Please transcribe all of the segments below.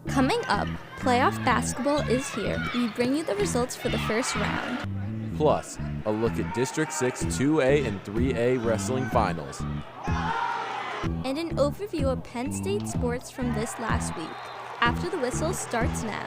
Coming up, playoff basketball is here. We bring you the results for the first round. Plus, a look at District 6 2A and 3A wrestling finals. And an overview of Penn State sports from this last week. After the Whistle starts now.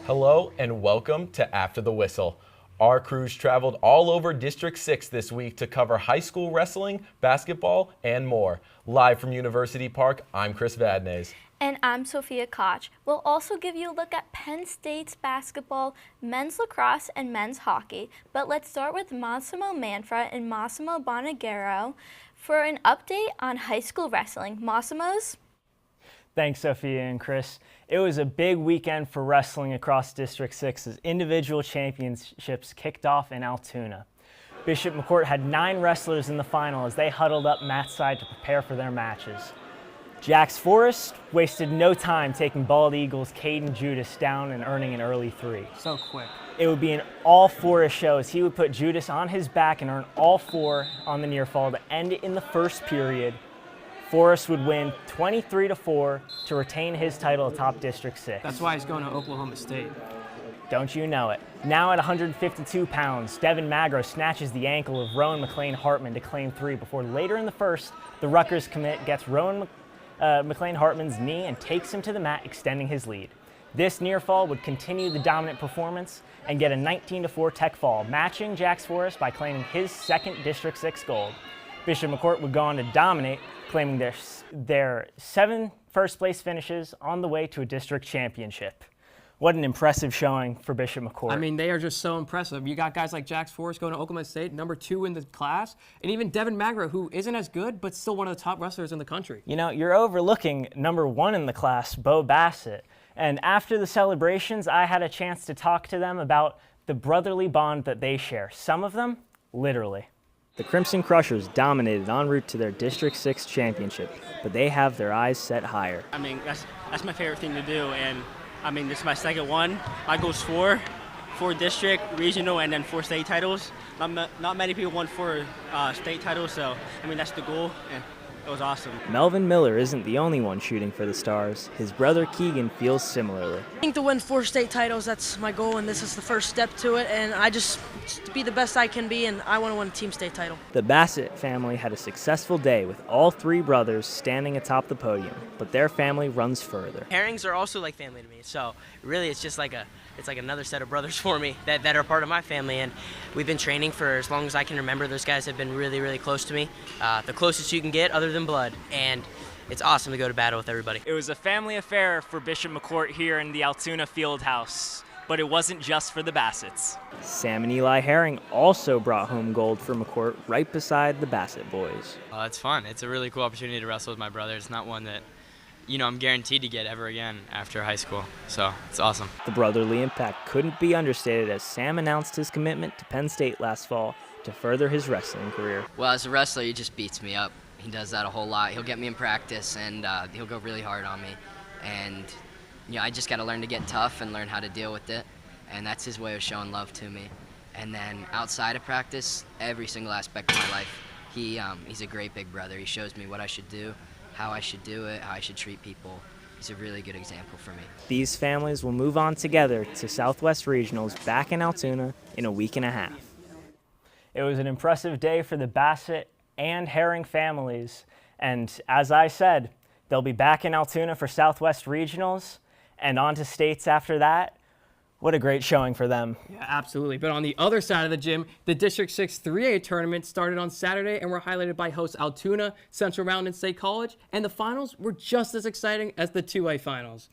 Hello and welcome to After the Whistle. Our crews traveled all over District 6 this week to cover high school wrestling, basketball, and more. Live from University Park, I'm Chris Vadnais. And I'm Sophia Koch. We'll also give you a look at Penn State's basketball, men's lacrosse, and men's hockey. But let's start with Massimo Manfra and Massimo Bonagero for an update on high school wrestling. Massimo's? Thanks, Sophia and Chris. It was a big weekend for wrestling across District 6 as individual championships kicked off in Altoona. Bishop McCourt had 9 wrestlers in the final as they huddled up mat side to prepare for their matches. Jax Forrest wasted no time taking Bald Eagles' Caden Judas down and earning an early 3. So quick. It would be an all-4 show as he would put Judas on his back and earn all 4 on the near fall to end it in the first period. Forrest would win 23-4 to retain his title atop District 6. That's why he's going to Oklahoma State. Don't you know it. Now at 152 pounds, Devin Magro snatches the ankle of Rowan McLean Hartman to claim 3 before later in the first, the Rutgers commit gets Rowan McLean Hartman's knee and takes him to the mat, extending his lead. This near fall would continue the dominant performance and get a 19-4 tech fall, matching Jax Forrest by claiming his second District 6 gold. Bishop McCourt would go on to dominate, claiming their 7 first-place finishes on the way to a district championship. What an impressive showing for Bishop McCourt. I mean, they are just so impressive. You got guys like Jax Forrest going to Oklahoma State, number 2 in the class, and even Devin Magro, who isn't as good, but still one of the top wrestlers in the country. You know, you're overlooking number 1 in the class, Bo Bassett. And after the celebrations, I had a chance to talk to them about the brotherly bond that they share. Some of them, literally. The Crimson Crushers dominated en route to their District 6 championship, but they have their eyes set higher. I mean, that's my favorite thing to do, and I mean, this is my second one. My goal's 4 district, regional, and then 4 state titles. Not many people won 4 state titles, so I mean, that's the goal, and it was awesome. Melvin Miller isn't the only one shooting for the stars. His brother Keegan feels similarly. I think to win 4 state titles, that's my goal, and this is the first step to it, and I just to be the best I can be, and I want to win a team state title. The Bassett family had a successful day with all 3 brothers standing atop the podium, but their family runs further. Herrings are also like family to me, so really it's just like another set of brothers for me that are part of my family, and we've been training for as long as I can remember. Those guys have been really, really close to me, the closest you can get other than blood, and it's awesome to go to battle with everybody. It was a family affair for Bishop McCourt here in the Altoona Field House, but it wasn't just for the Bassets. Sam and Eli Herring also brought home gold for McCourt right beside the Bassett boys. It's fun. It's a really cool opportunity to wrestle with my brother. It's not one that I'm guaranteed to get ever again after high school, so it's awesome. The brotherly impact couldn't be understated as Sam announced his commitment to Penn State last fall to further his wrestling career. Well, as a wrestler, he just beats me up. He does that a whole lot. He'll get me in practice, and he'll go really hard on me. And I just got to learn to get tough and learn how to deal with it, and that's his way of showing love to me. And then outside of practice, every single aspect of my life, he's a great big brother. He shows me what I should do, how I should do it, how I should treat people. He's a really good example for me. These families will move on together to Southwest Regionals back in Altoona in a week and a half. It was an impressive day for the Bassett and Herring families, and as I said, they'll be back in Altoona for Southwest Regionals and on to states after that. What a great showing for them. Yeah, absolutely. But on the other side of the gym, the District 6 3A tournament started on Saturday and were highlighted by hosts Altoona, Central Mountain State College, and the finals were just as exciting as the 2A finals.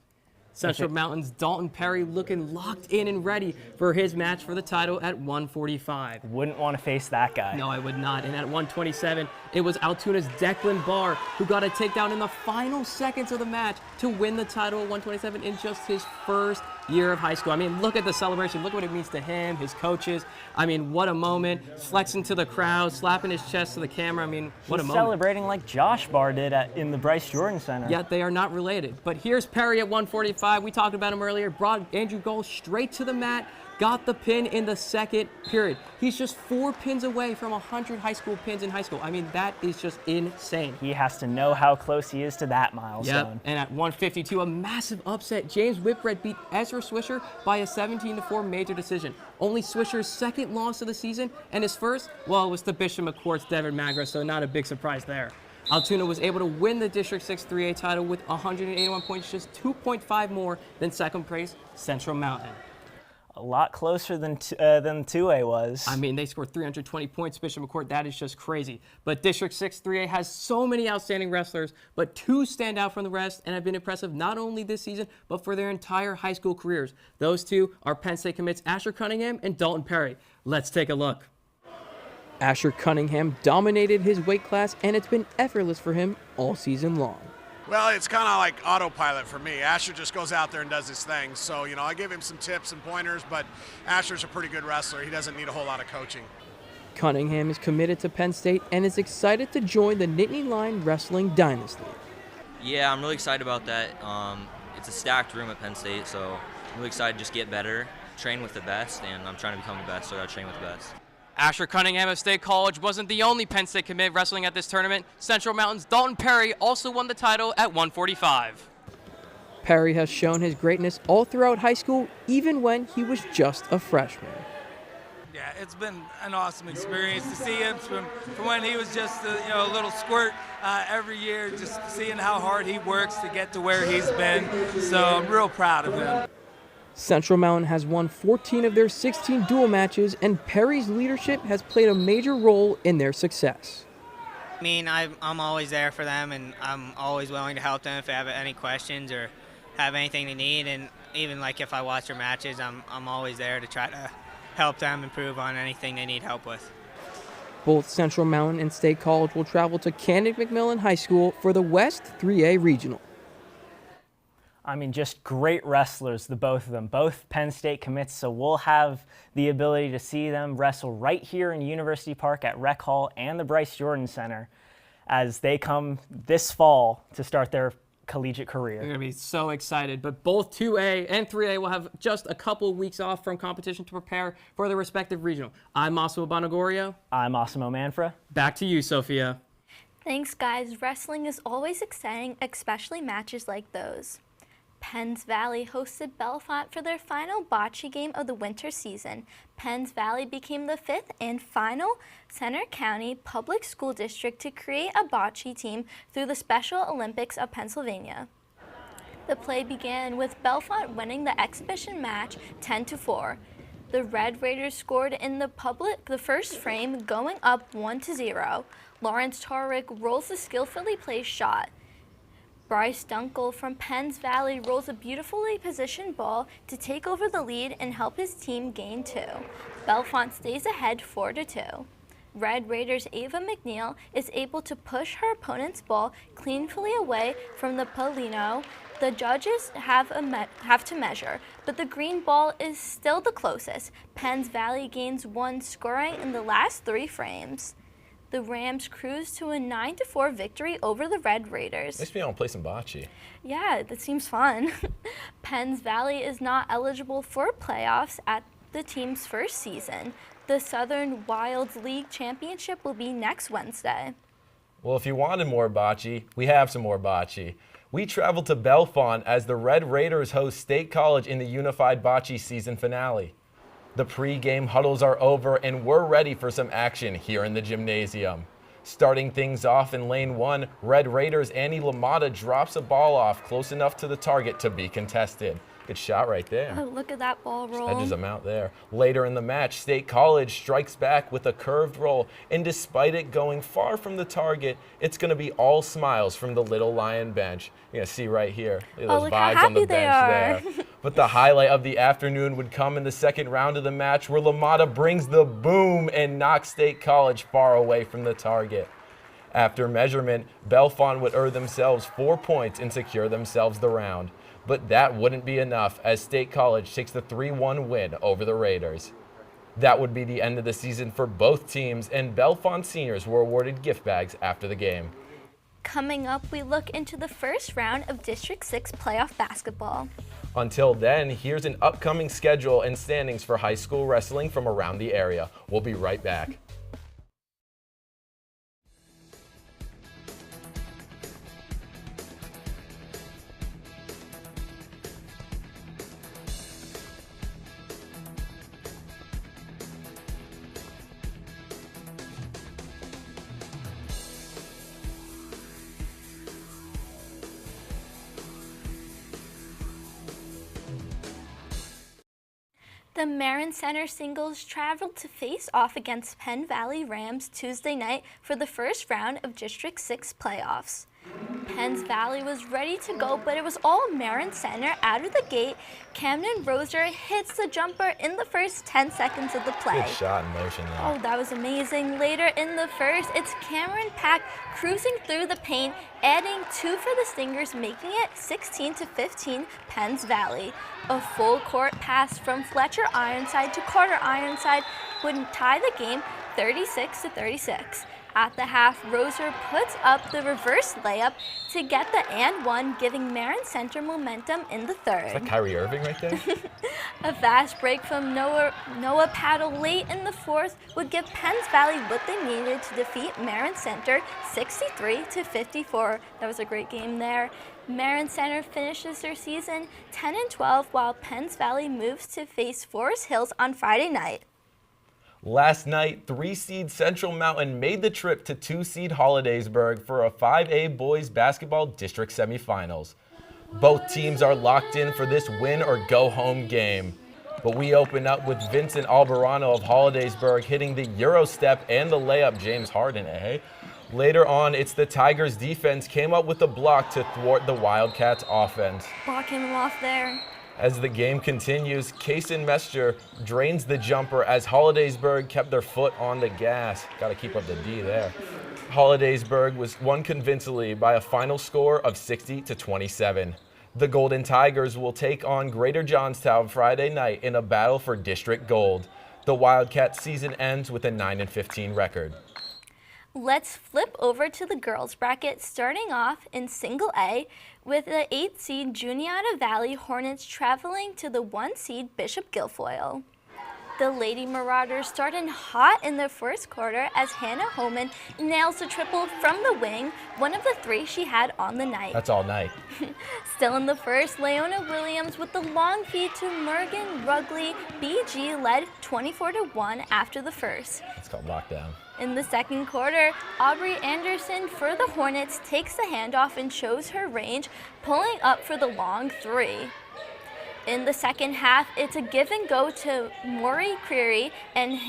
Central Mountain's Dalton Perry looking locked in and ready for his match for the title at 145. Wouldn't want to face that guy. No, I would not. And at 127, it was Altoona's Declan Barr who got a takedown in the final seconds of the match to win the title at 127 in just his first year of high school. I mean, look at the celebration. Look what it means to him, his coaches. I mean, what a moment. Flexing to the crowd, slapping his chest to the camera. I mean, what a moment. Celebrating like Josh Barr did in the Bryce Jordan Center. Yet they are not related. But here's Perry at 145. 1.5. We talked about him earlier. Brought Andrew Gold straight to the mat. Got the pin in the second period. He's just 4 pins away from 100 high school pins in high school. I mean, that is just insane. He has to know how close he is to that milestone. Yep. And at 152, a massive upset. James Whitbread beat Ezra Swisher by a 17-4 major decision. Only Swisher's second loss of the season, and his first, well, it was to Bishop McCourt's Devin Magro, so not a big surprise there. Altoona was able to win the District 6 3A title with 181 points, just 2.5 more than second place Central Mountain. A lot closer than 2A was. I mean, they scored 320 points, Bishop McCourt. That is just crazy. But District 6 3A has so many outstanding wrestlers, but 2 stand out from the rest and have been impressive not only this season, but for their entire high school careers. Those 2 are Penn State commits Asher Cunningham and Dalton Perry. Let's take a look. Asher Cunningham dominated his weight class, and it's been effortless for him all season long. Well, it's kind of like autopilot for me. Asher just goes out there and does his thing. So, I give him some tips and pointers, but Asher's a pretty good wrestler. He doesn't need a whole lot of coaching. Cunningham is committed to Penn State and is excited to join the Nittany Lion Wrestling Dynasty. Yeah, I'm really excited about that. It's a stacked room at Penn State, so I'm really excited to just get better, train with the best, and I'm trying to become the best, so I got to train with the best. Asher Cunningham of State College wasn't the only Penn State commit wrestling at this tournament. Central Mountain's Dalton Perry also won the title at 145. Perry has shown his greatness all throughout high school, even when he was just a freshman. Yeah, it's been an awesome experience to see him from when he was just a little squirt every year, just seeing how hard he works to get to where he's been. So I'm real proud of him. Central Mountain has won 14 of their 16 dual matches, and Perry's leadership has played a major role in their success. I mean, I'm always there for them, and I'm always willing to help them if they have any questions or have anything they need. And even like if I watch their matches, I'm always there to try to help them improve on anything they need help with. Both Central Mountain and State College will travel to Canning-McMillan High School for the West 3A Regional. I mean, just great wrestlers, the both of them. Both Penn State commits, so we'll have the ability to see them wrestle right here in University Park at Rec Hall and the Bryce Jordan Center as they come this fall to start their collegiate career. They're going to be so excited, but both 2A and 3A will have just a couple weeks off from competition to prepare for their respective regional. I'm Massimo Bonagorio. I'm Massimo Manfra. Back to you, Sophia. Thanks, guys. Wrestling is always exciting, especially matches like those. Penns Valley hosted Bellefonte for their final bocce game of the winter season. Penns Valley became the 5th and final Center County Public School District to create a bocce team through the Special Olympics of Pennsylvania. The play began with Bellefonte winning the exhibition match 10-4. The Red Raiders scored in the first frame, going up 1-0. Lawrence Tarwick rolls the skillfully placed shot. Bryce Dunkel from Penns Valley rolls a beautifully positioned ball to take over the lead and help his team gain 2. Bellefonte stays ahead 4-2. Red Raiders' Ava McNeil is able to push her opponent's ball cleanly away from the Polino. The judges have to measure, but the green ball is still the closest. Penns Valley gains 1, scoring in the last 3 frames. The Rams cruise to a 9-4 victory over the Red Raiders. Makes me want to play some bocce. Yeah, that seems fun. Penns Valley is not eligible for playoffs at the team's first season. The Southern Wilds League Championship will be next Wednesday. Well, if you wanted more bocce, we have some more bocce. We traveled to Bellefonte as the Red Raiders host State College in the Unified Bocce season finale. The pre-game huddles are over and we're ready for some action here in the gymnasium. Starting things off in lane 1, Red Raiders' Annie LaMotta drops a ball off close enough to the target to be contested. Good shot right there. Oh, look at that ball roll. Edges them out there. Later in the match, State College strikes back with a curved roll, and despite it going far from the target, it's going to be all smiles from the Little Lion bench. You're going to see right here. Look at those vibes on the bench there. But the highlight of the afternoon would come in the second round of the match where LaMotta brings the boom and knocks State College far away from the target. After measurement, Bellefonte would earn themselves 4 points and secure themselves the round. But that wouldn't be enough as State College takes the 3-1 win over the Raiders. That would be the end of the season for both teams, and Bellefonte seniors were awarded gift bags after the game. Coming up, we look into the first round of District 6 playoff basketball. Until then, here's an upcoming schedule and standings for high school wrestling from around the area. We'll be right back. The Marin Center singles traveled to face off against Penn Valley Rams Tuesday night for the first round of District 6 playoffs. Penn Valley was ready to go, but it was all Marin Center out of the gate. Camden Roser hits the jumper in the first 10 seconds of the play. Good shot in motion there. Oh, that was amazing. Later in the first, it's Cameron Pack cruising through the paint, adding 2 for the Stingers, making it 16-15 Penn Valley. A full court pass from Fletcher Ironside to Carter Ironside would tie the game 36-36. At the half, Roser puts up the reverse layup to get the and one, giving Marin Center momentum in the third. Is that Kyrie Irving right there? A fast break from Noah Paddle late in the fourth would give Penn Valley what they needed to defeat Marin Center 63-54. That was a great game there. Marin Center finishes their season 10-12, while Penn Valley moves to face Forest Hills on Friday night. Last night, 3-seed Central Mountain made the trip to 2-seed Hollidaysburg for a 5A boys basketball district semifinals. Both teams are locked in for this win or go home game. But we open up with Vincent Albarano of Hollidaysburg hitting the Euro step and the layup. James Harden, eh? Later on, it's the Tigers defense came up with a block to thwart the Wildcats offense. Blocking them off there. As the game continues, Kaysen Mescher drains the jumper as Hollidaysburg kept their foot on the gas. Got to keep up the D there. Hollidaysburg was won convincingly by a final score of 60-27. The Golden Tigers will take on Greater Johnstown Friday night in a battle for district gold. The Wildcats season ends with a 9-15 record. Let's flip over to the girls bracket, starting off in Single A with the 8-seed Juniata Valley Hornets traveling to the 1-seed Bishop Guilfoyle. The Lady Marauders started hot in the first quarter as Hannah Homan nails the triple from the wing, one of the 3 she had on the night. That's all night. Still in the first, Leona Williams with the long feed to Morgan Rugley. BG led 24-1 after the first. It's called lockdown. In the second quarter, Aubrey Anderson for the Hornets takes the handoff and shows her range, pulling up for the long 3. In the second half, it's a give and go to Maury Creary, and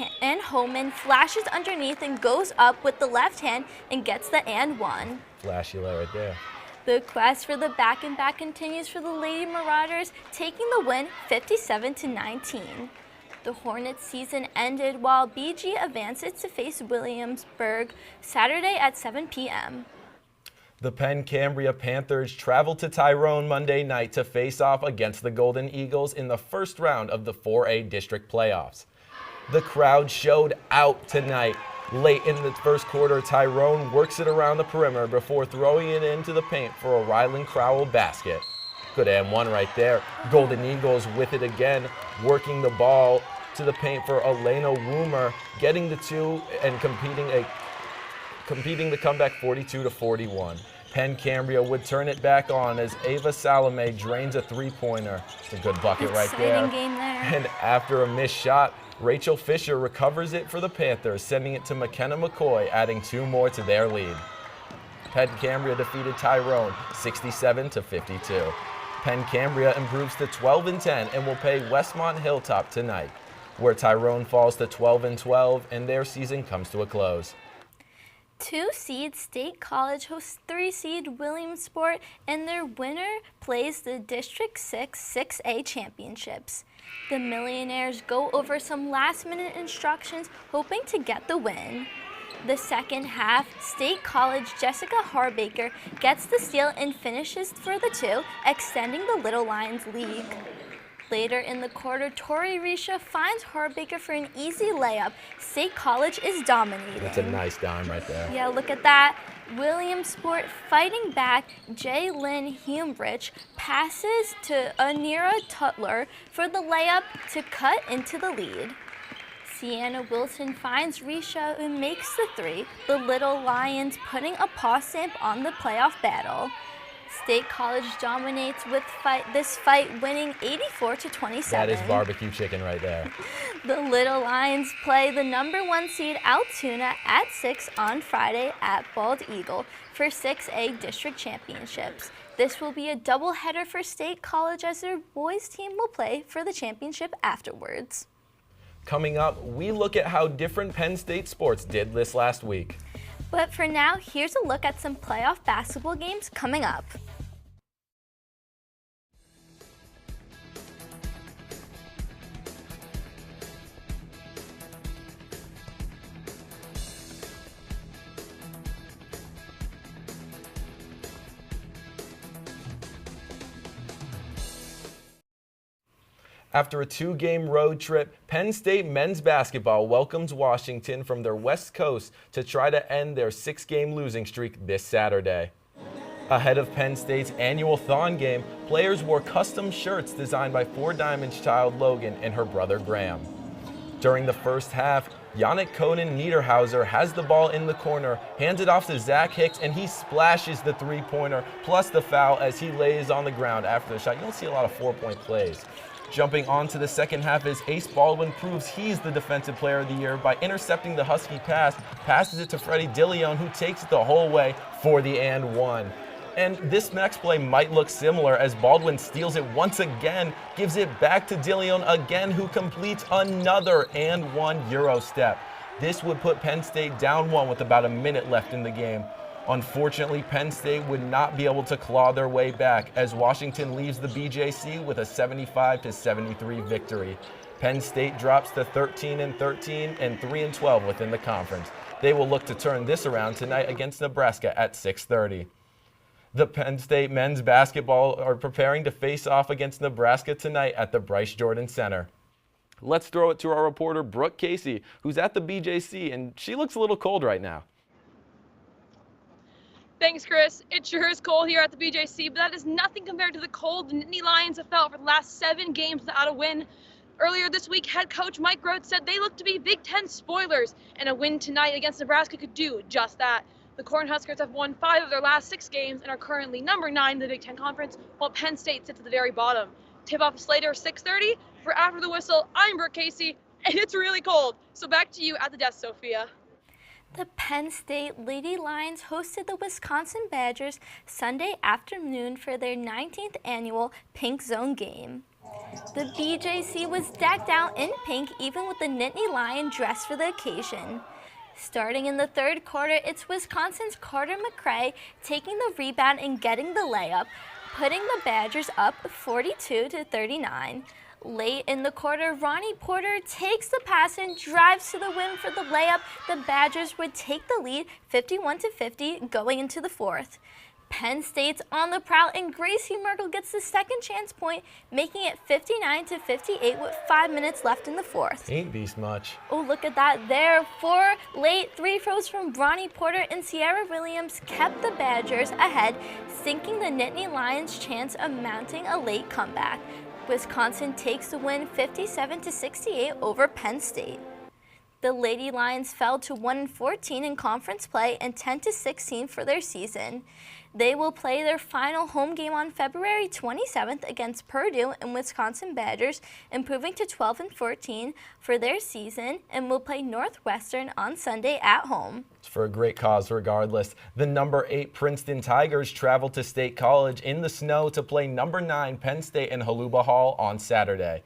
Homan flashes underneath and goes up with the left hand and gets the and one. Flashy right there. The quest for the back and back continues for the Lady Marauders, taking the win 57-19. The Hornets season ended while BG advances to face Williamsburg Saturday at 7 p.m. The Penn Cambria Panthers traveled to Tyrone Monday night to face off against the Golden Eagles in the first round of the 4A district playoffs. The crowd showed out tonight. Late in the first quarter, Tyrone works it around the perimeter before throwing it into the paint for a Rylan Crowell basket. Good and one right there. Golden Eagles with it again, working the ball to the paint for Elena Woomer, getting the 2 and competing the comeback 42-41. Penn Cambria would turn it back on as Ava Salome drains a 3-pointer. It's a good bucket right there. Game there. And after a missed shot, Rachel Fisher recovers it for the Panthers, sending it to McKenna McCoy, adding 2 more to their lead. Penn Cambria defeated Tyrone 67-52. Penn Cambria improves to 12-10 and will play Westmont Hilltop tonight, where Tyrone falls to 12-12 and their season comes to a close. 2-seed State College hosts 3-seed Williamsport, and their winner plays the District 6 6A championships. The Millionaires go over some last-minute instructions, hoping to get the win. The second half, State College Jessica Harbaker gets the steal and finishes for the 2, extending the Little Lions lead. Later in the quarter, Tori Risha finds Harbaker for an easy layup. State College is dominating. That's a nice dime right there. Yeah, look at that. Williamsport fighting back. Jalen Humbrich passes to Anira Tutler for the layup to cut into the lead. Sienna Wilson finds Risha and makes the three. The Little Lions putting a paw stamp on the playoff battle. State College dominates with this fight, winning 84-27. That is barbecue chicken right there. The Little Lions play the #1 seed Altoona at 6 on Friday at Bald Eagle for 6A District Championships. This will be a doubleheader for State College as their boys team will play for the championship afterwards. Coming up, we look at how different Penn State sports did this last week. But for now, here's a look at some playoff basketball games coming up. After a 2-game road trip, Penn State men's basketball welcomes Washington from their West Coast to try to end their 6-game losing streak this Saturday. Ahead of Penn State's annual Thon game, players wore custom shirts designed by 4 Diamonds child Logan and her brother Graham. During the first half, Yannick Conan Niederhauser has the ball in the corner, hands it off to Zach Hicks, and he splashes the 3-pointer plus the foul as he lays on the ground after the shot. You don't see a lot of 4-point plays. Jumping on to the second half as Ace Baldwin proves he's the Defensive Player of the Year by intercepting the Husky pass, passes it to Freddie DeLeon, who takes it the whole way for the and one. And this next play might look similar as Baldwin steals it once again, gives it back to DeLeon again, who completes another and one Euro step. This would put Penn State down 1 with about a minute left in the game. Unfortunately, Penn State would not be able to claw their way back as Washington leaves the BJC with a 75-73 victory. Penn State drops to 13-13 and 3-12 within the conference. They will look to turn this around tonight against Nebraska at 6:30. The Penn State men's basketball are preparing to face off against Nebraska tonight at the Bryce Jordan Center. Let's throw it to our reporter, Brooke Casey, who's at the BJC, and she looks a little cold right now. Thanks, Chris. It sure is cold here at the BJC, but that is nothing compared to the cold the Nittany Lions have felt for the last 7 games without a win. Earlier this week, head coach Mike Groth said they look to be Big Ten spoilers, and a win tonight against Nebraska could do just that. The Cornhuskers have won 5 of their last 6 games and are currently number 9 in the Big Ten Conference, while Penn State sits at the very bottom. Tip-off is later 6:30. For After the Whistle, I'm Brooke Casey, and it's really cold. So back to you at the desk, Sophia. The Penn State Lady Lions hosted the Wisconsin Badgers Sunday afternoon for their 19th annual Pink Zone game. The BJC was decked out in pink, even with the Nittany Lion dressed for the occasion. Starting in the third quarter, it's Wisconsin's Carter McCray taking the rebound and getting the layup, putting the Badgers up 42-39. Late in the quarter, Ronnie Porter takes the pass and drives to the rim for the layup. The Badgers would take the lead 51-50 going into the fourth. Penn State's on the prowl and Gracie Merkel gets the second chance point, making it 59-58 with 5 minutes left in the fourth. Ain't beast much. Oh, look at that there. 4 late 3 throws from Ronnie Porter and Sierra Williams kept the Badgers ahead, sinking the Nittany Lions' chance of mounting a late comeback. Wisconsin takes the win 57-68 over Penn State. The Lady Lions fell to 1-14 in conference play and 10-16 for their season. They will play their final home game on February 27th against Purdue and Wisconsin Badgers, improving to 12-14 for their season, and will play Northwestern on Sunday at home. It's for a great cause regardless. The number 8 Princeton Tigers travel to State College in the snow to play number 9 Penn State in Holuba Hall on Saturday.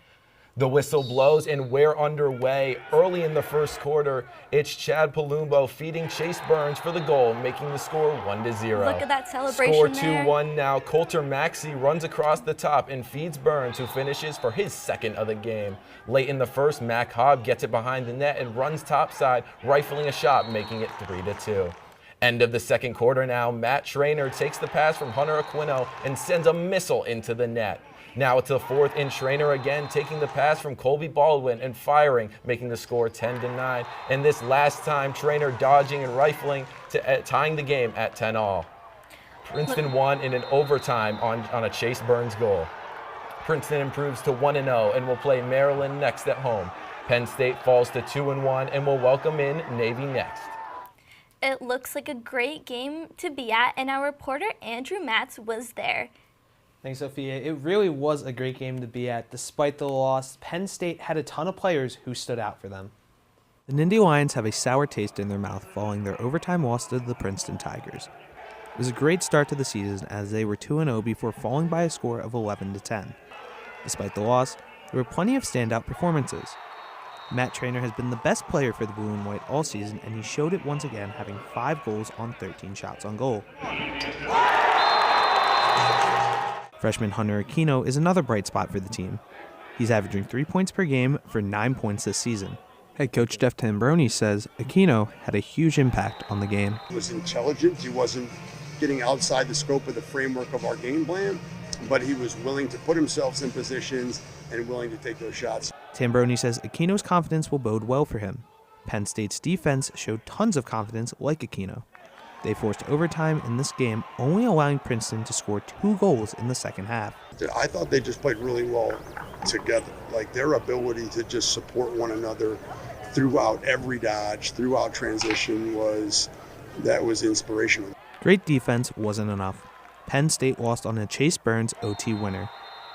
The whistle blows and we're underway. Early in the first quarter, it's Chad Palumbo feeding Chase Burns for the goal, making the score 1-0. Look at that celebration Score 2-1 now. Coulter Maxey runs across the top and feeds Burns, who finishes for his second of the game. Late in the first, Mac Hobb gets it behind the net and runs topside, rifling a shot, making it 3-2. End of the second quarter now. Matt Schrainer takes the pass from Hunter Aquino and sends a missile into the net. Now it's the fourth, and Schrainer again taking the pass from Colby Baldwin and firing, making the score 10-9. And this last time, Schrainer dodging and rifling, tying the game at 10-all. Princeton won in an overtime on a Chase Burns goal. Princeton improves to 1-0 and will play Maryland next at home. Penn State falls to 2-1 and will welcome in Navy next. It looks like a great game to be at, and our reporter Andrew Matz was there. Thanks, Sophia. It really was a great game to be at. Despite the loss, Penn State had a ton of players who stood out for them. The Nittany Lions have a sour taste in their mouth following their overtime loss to the Princeton Tigers. It was a great start to the season as they were 2-0 before falling by a score of 11-10. Despite the loss, there were plenty of standout performances. Matt Schrainer has been the best player for the Blue and White all season, and he showed it once again, having 5 goals on 13 shots on goal. Freshman Hunter Aquino is another bright spot for the team. He's averaging 3 points per game for 9 points this season. Head coach Jeff Tambroni says Aquino had a huge impact on the game. He was intelligent. He wasn't getting outside the scope of the framework of our game plan, but he was willing to put himself in positions and willing to take those shots. Tambroni says Aquino's confidence will bode well for him. Penn State's defense showed tons of confidence like Aquino. They forced overtime in this game, only allowing Princeton to score 2 goals in the second half. I thought they just played really well together. Like their ability to just support one another throughout every dodge, throughout transition was inspirational. Great defense wasn't enough. Penn State lost on a Chase Burns OT winner.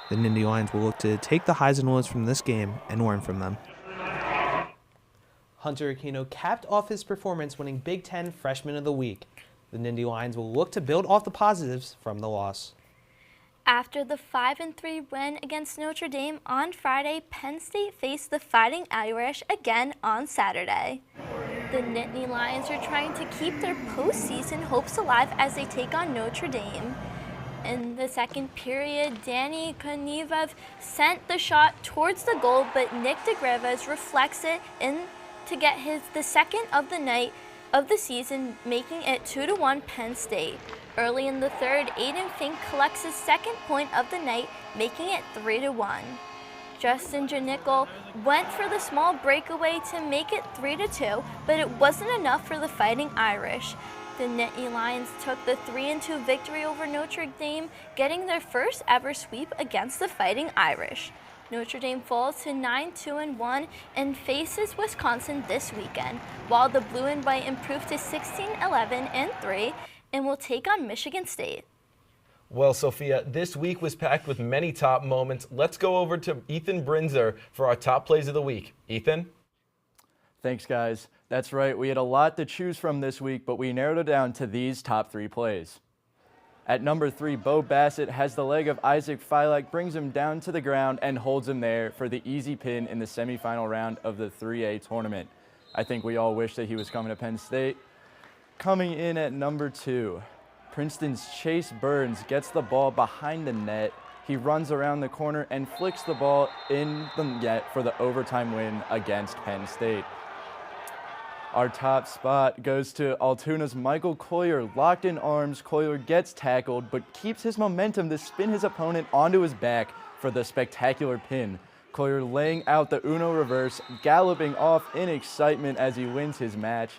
The Nittany Lions will look to take the highs and lows from this game and learn from them. Hunter Aquino capped off his performance winning Big Ten Freshman of the Week. The Nittany Lions will look to build off the positives from the loss. After the 5-3 win against Notre Dame on Friday, Penn State faced the Fighting Irish again on Saturday. The Nittany Lions are trying to keep their postseason hopes alive as they take on Notre Dame. In the second period, Danny Konev sent the shot towards the goal, but Nick DeGreves reflects it in to get the second of the night of the season, making it 2-1 Penn State. Early in the third, Aiden Fink collects his second point of the night, making it 3-1. Justin Janickel went for the small breakaway to make it 3-2, but it wasn't enough for the Fighting Irish. The Nittany Lions took the 3-2 victory over Notre Dame, getting their first ever sweep against the Fighting Irish. Notre Dame falls to 9-2-1 and faces Wisconsin this weekend, while the Blue and White improve to 16-11-3 and will take on Michigan State. Well, Sophia, this week was packed with many top moments. Let's go over to Ethan Brinzer for our top plays of the week. Ethan? Thanks, guys. That's right. We had a lot to choose from this week, but we narrowed it down to these top 3 plays. At number 3, Bo Bassett has the leg of Isaac Filak, brings him down to the ground and holds him there for the easy pin in the semifinal round of the 3A tournament. I think we all wish that he was coming to Penn State. Coming in at number 2, Princeton's Chase Burns gets the ball behind the net. He runs around the corner and flicks the ball in the net for the overtime win against Penn State. Our top spot goes to Altoona's Michael Collier. Locked in arms, Collier gets tackled, but keeps his momentum to spin his opponent onto his back for the spectacular pin. Collier laying out the Uno reverse, galloping off in excitement as he wins his match.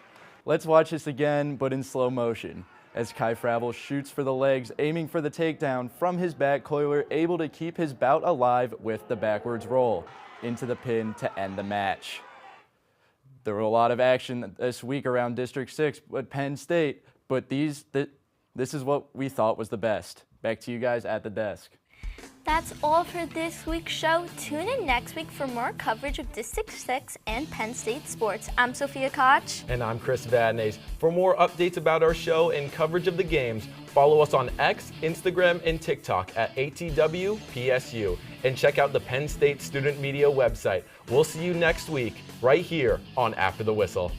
Let's watch this again, but in slow motion. As Kai Fravel shoots for the legs, aiming for the takedown from his back, Collier able to keep his bout alive with the backwards roll into the pin to end the match. There were a lot of action this week around District 6 at Penn State, but this is what we thought was the best. Back to you guys at the desk. That's all for this week's show. Tune in next week for more coverage of District 6 and Penn State sports. I'm Sophia Koch. And I'm Chris Vadnais. For more updates about our show and coverage of the games, follow us on X, Instagram, and TikTok at ATWPSU. And check out the Penn State Student Media website. We'll see you next week, right here on After the Whistle.